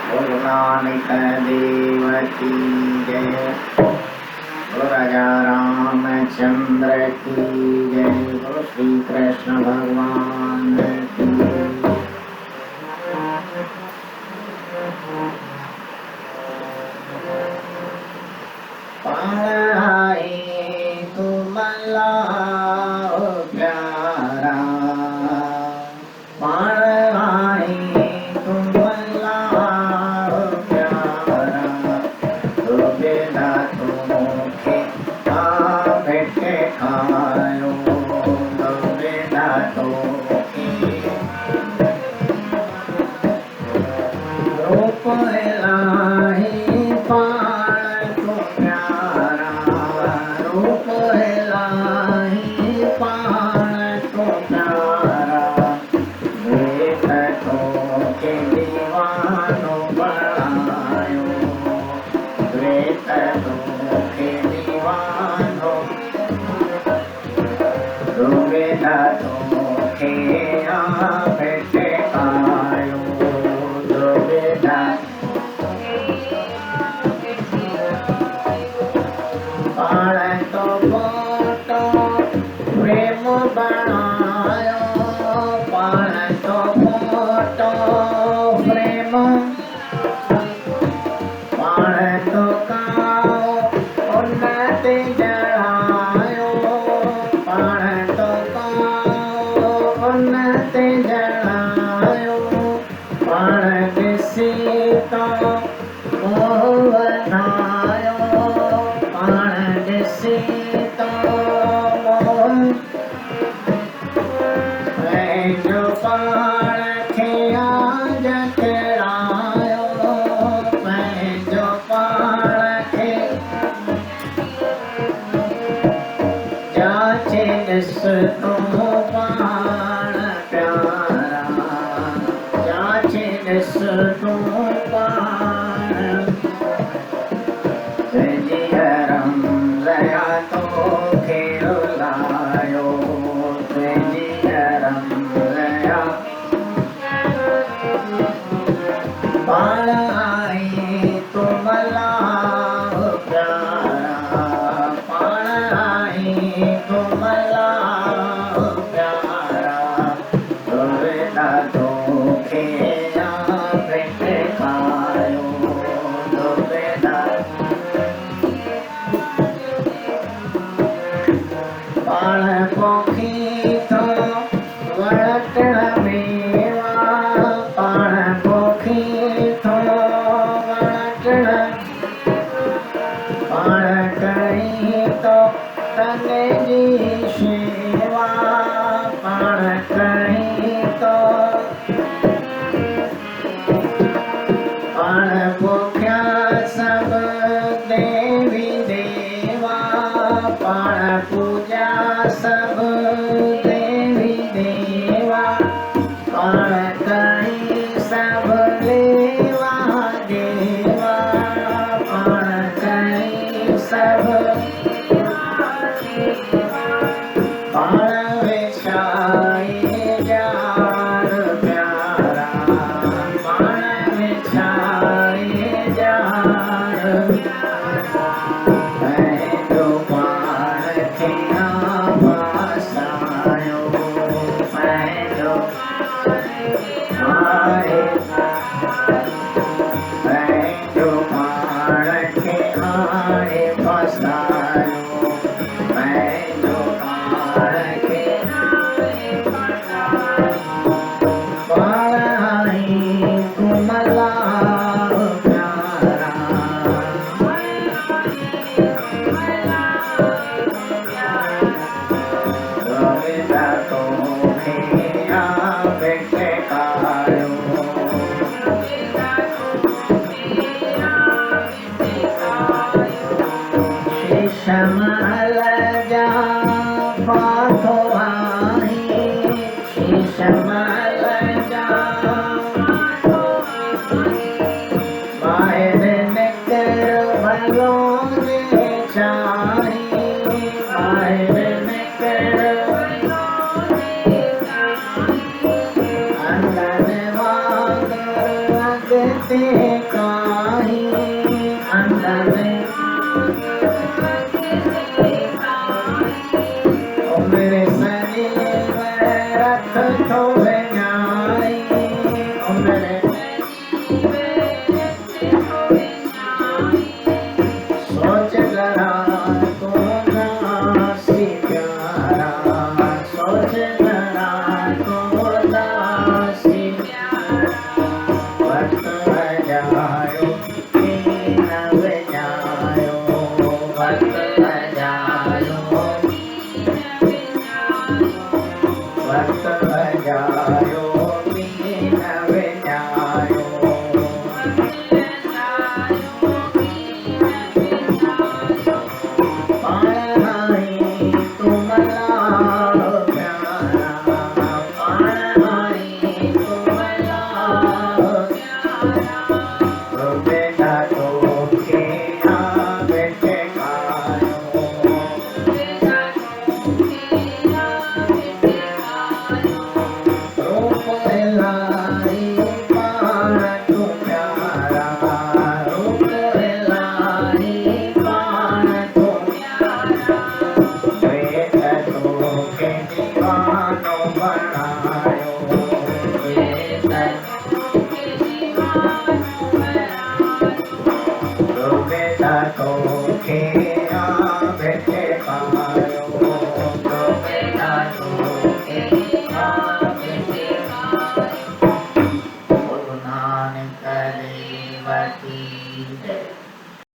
भगवानिक देव की जय। बोलो राजा रामचंद्र की जय। बोलो श्री कृष्ण भगवान की जय। पढ़ाई तुमला प्यारा, पढ़ाई तुमला प्यारा, तो बेटा तुमके बैठे खायो, तो बेटा तुमके रूप लाही पाण को प्यारा, रूप लाही पाण को प्यारा, वेद तो के दीवानो बनायो, वेद तो के दीवानो, वेद तो के बैठे आयो, पाण तो फोटो प्रेम बनायो, पाण तो फोटो प्रेम, पाण तो काओ उन्नति जड़ायो, पाण तो काओ उन्नति जड़ायो, पाण दिसी तो मोह बनायो, पाण दिसी तो मोह, पंहिंजो पाण खे आज किरायो, पंहिंजो पाण खे जाचे ॾिस तो पाण प्यारा, जाचे ॾिस तो पाण, तुंहिंजी हरम दया तो खे रुलायो, तुंहिंजी हरम दया पाण आई तुमला प्यारा, पाण आई तुमला प्यारा, वेदा तो खे बैठे खायो, वेदा पाण पोखी तो वणटण मेवा, पाण पोखी तो वणटण, पाण कई तो तन जी शेवा, पाण कई तो पाण पोखिया सब देवी देवा, पाण पूजा सब देवी देवा, पाण कई सब लेवा देवा, पाण कई सब पाण विछाई जार प्यारा, पाण विछाई जार, पंहिंजो पाण खे वासायो, पंहिंजो हारे, पंहिंजो पाण खे हारे फसायो, पंहिंजो पाण खे पाण आई तुमला प्यारा, वेदा तो खे बैठे खायो, शीशमल जा पाथो आई, शीशमल जा ॿाहिरि निकर भलो जे चाही, ॿाहिरि निकर अंगन वांग अॻ ते काही अंदर